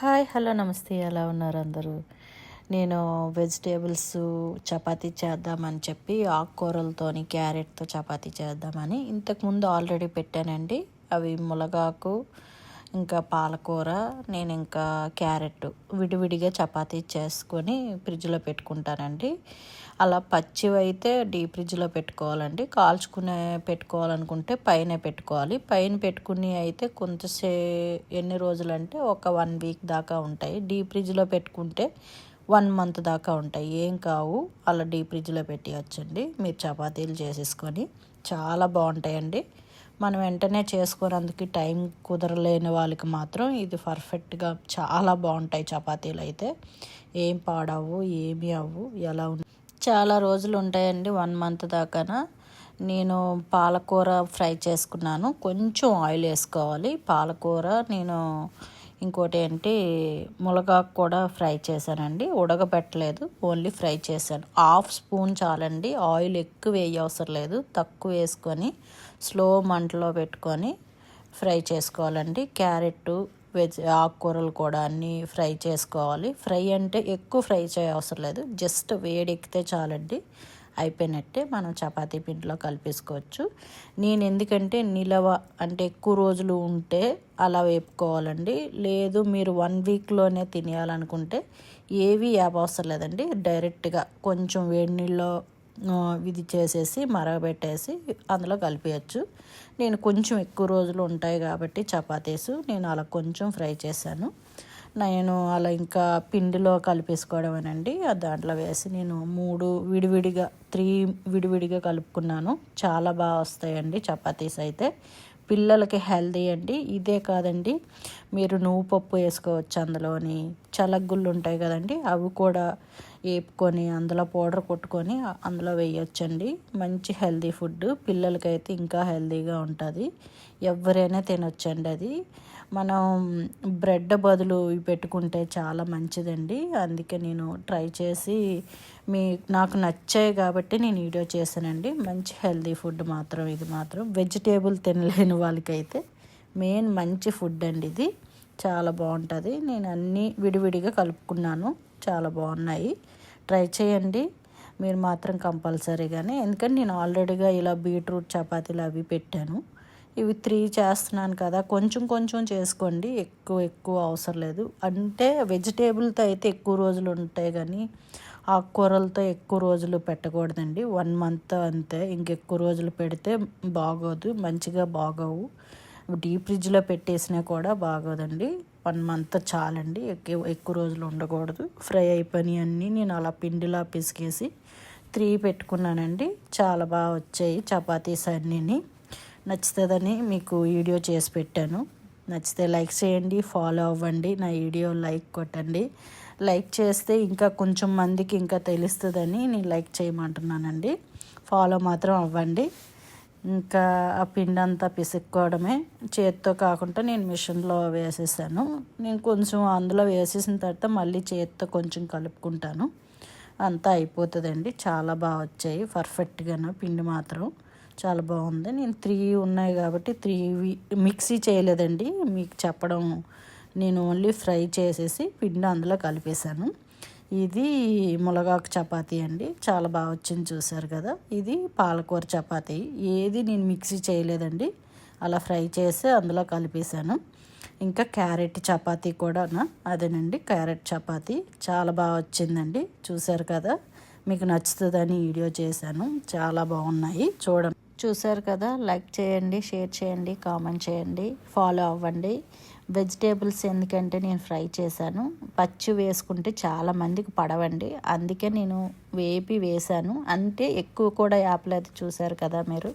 Hi hello నమస్తే, ఎలా ఉన్నారు అందరూ? నేను వెజిటేబుల్స్ చపాతీ చేద్దామని చెప్పి ఆకుకూరలతోని క్యారెట్తో చపాతీ చేద్దామని ఇంతకుముందు ఆల్రెడీ పెట్టానండి. అవి ములగాకు, ఇంకా పాలకూర, నేను ఇంకా క్యారెట్ విడివిడిగా చపాతీ చేసుకొని ఫ్రిడ్జ్లో పెట్టుకుంటానండి. అలా పచ్చివి అయితే డీప్ ఫ్రిడ్జ్లో పెట్టుకోవాలండి. పెట్టుకోవాలనుకుంటే పైన పెట్టుకోవాలి. పైన పెట్టుకుని అయితే ఎన్ని రోజులంటే ఒక 1 వీక్ దాకా ఉంటాయి. డీప్ ఫ్రిడ్జ్లో పెట్టుకుంటే 1 మంత్ దాకా ఉంటాయి. ఏం కావు, అలా డీప్ ఫ్రిడ్జ్లో పెట్టియచ్చండి. మీరు చపాతీలు చేసేసుకొని చాలా బాగుంటాయండి. మనం వెంటనే చేసుకోవడానికి టైం కుదరలేని వాళ్ళకి మాత్రం ఇది పర్ఫెక్ట్గా చాలా బాగుంటాయి. చపాతీలు అయితే ఏం పాడవు, ఏమీ అవ్వు, ఎలా చాలా రోజులు ఉంటాయండి, 1 మంత్ దాకా. నేను పాలకూర ఫ్రై చేసుకున్నాను. కొంచెం ఆయిల్ వేసుకోవాలి. పాలకూర ఇంకోటి ఏంటి ములగాకు కూడా ఫ్రై చేశానండి. ఉడకబెట్టలేదు, ఓన్లీ ఫ్రై చేశాను. 1/2 స్పూన్ చాలండి. ఆయిల్ ఎక్కువ వేయవసరం లేదు, తక్కువ వేసుకొని స్లో మంటలో పెట్టుకొని ఫ్రై చేసుకోవాలండి. క్యారెట్, ఆకుకూరలు కూడా అన్నీ ఫ్రై చేసుకోవాలి. ఫ్రై అంటే ఎక్కువ ఫ్రై చేయవసరం లేదు, జస్ట్ వేడెక్కితే చాలండి, అయిపోయినట్టే. మనం చపాతీ పిండిలో కలిపేసుకోవచ్చు. నేను ఎందుకంటే నిలవ అంటే ఎక్కువ రోజులు ఉంటే అలా వేపుకోవాలండి. లేదు మీరు 1 వీక్లోనే తినేయాలనుకుంటే ఏవి అవసరం లేదండి, డైరెక్ట్గా కొంచెం వేడి నీళ్ళలో ఇది చేసేసి మరగబెట్టేసి అందులో కలిపేయచ్చు. నేను కొంచెం ఎక్కువ రోజులు ఉంటాయి కాబట్టి చపాతీస్ నేను అలా కొంచెం ఫ్రై చేశాను. నేను అలా ఇంకా పిండిలో కలిపేసుకోవడమేనండి. దాంట్లో వేసి నేను 3 విడివిడిగా కలుపుకున్నాను. చాలా బాగా వస్తాయండి చపాతీస్ అయితే. పిల్లలకి హెల్దీ అండి. ఇదే కాదండి, మీరు నువ్వు పప్పు వేసుకోవచ్చు. అందులోని చలగ్గుళ్ళు ఉంటాయి కదండి, అవి కూడా వేపుకొని అందులో పౌడర్ కొట్టుకొని అందులో వేయొచ్చండి. మంచి హెల్దీ ఫుడ్, పిల్లలకైతే ఇంకా హెల్దీగా ఉంటుంది. ఎవరైనా తినొచ్చండి. అది మనం బ్రెడ్ బదులు పెట్టుకుంటే చాలా మంచిదండి. అందుకే నేను ట్రై చేసి నాకు నచ్చాయి కాబట్టి నేను వీడియో చేశానండి. మంచి హెల్దీ ఫుడ్ మాత్రం ఇది మాత్రం వెజిటేబుల్ తినలేని వాళ్ళకైతే మెయిన్ మంచి ఫుడ్ అండి ఇది. చాలా బాగుంటుంది. నేను అన్నీ విడివిడిగా కలుపుకున్నాను, చాలా బాగున్నాయి. ట్రై చేయండి మీరు మాత్రం కంపల్సరీగానే. ఎందుకంటే నేను ఆల్రెడీగా ఇలా బీట్రూట్ చపాతీలు అవి పెట్టాను. ఇవి 3 చేస్తున్నాను కదా, కొంచెం చేసుకోండి, ఎక్కువ అవసరం లేదు. అంటే వెజిటేబుల్తో అయితే ఎక్కువ రోజులు ఉంటాయి, కానీ ఆకుకూరలతో ఎక్కువ రోజులు పెట్టకూడదండి. 1 మంత్ అంతే, ఇంకెక్కువ రోజులు పెడితే బాగోదు, మంచిగా బాగోవు. డీప్ ఫ్రిడ్జ్లో పెట్టేసినా కూడా బాగోదండి. 1 మంత్ చాలండి, ఎక్కువ రోజులు ఉండకూడదు. ఫ్రై అయిపోయినాయి అన్నీ నేను అలా పిండిలా పిసికేసి 3 పెట్టుకున్నానండి. చాలా బాగా వచ్చాయి చపాతీస్ అన్నీ. నచ్చుతుందని మీకు వీడియో చేసి పెట్టాను. నచ్చితే లైక్ చేయండి, ఫాలో అవ్వండి, నా వీడియో లైక్ కొట్టండి. లైక్ చేస్తే ఇంకా కొంచెం మందికి ఇంకా తెలుస్తుందని నేను లైక్ చేయమంటున్నానండి. ఫాలో మాత్రం అవ్వండి. ఇంకా ఆ పిండి అంతా పిసుక్కోవడమే, చేతితో కాకుండా నేను మిషన్లో వేసేసాను. నేను కొంచెం అందులో వేసేసిన తర్వాత మళ్ళీ చేతితో కొంచెం కలుపుకుంటాను, అంతా అయిపోతుందండి. చాలా బాగా వచ్చాయి పర్ఫెక్ట్గా. పిండి మాత్రం చాలా బాగుంది. నేను 3 ఉన్నాయి కాబట్టి 3 మిక్సీ చేయలేదండి మీకు చెప్పడం. నేను ఓన్లీ ఫ్రై చేసేసి పిండి అందులో కలిపేశాను. ఇది ములగాకు చపాతీ అండి, చాలా బాగా వచ్చింది, చూసారు కదా. ఇది పాలకూర చపాతీ, ఏది నేను మిక్సీ చేయలేదండి, అలా ఫ్రై చేసి అందులో కలిపేశాను. ఇంకా క్యారెట్ చపాతీ కూడా అదేనండి, క్యారెట్ చపాతీ చాలా బాగా వచ్చిందండి, చూసారు కదా. మీకు నచ్చుతుందని వీడియో చేశాను, చాలా బాగున్నాయి. చూసారు కదా. లైక్ చేయండి, షేర్ చేయండి, కామెంట్ చేయండి, ఫాలో అవ్వండి. వెజిటేబుల్స్ ఎందుకంటే నేను ఫ్రై చేశాను, పచ్చి వేసుకుంటే చాలా మందికి పడవండి, అందుకే నేను వేపి వేశాను. అంటే ఎక్కువ కూడా యాప్లేదు, చూసారు కదా మీరు.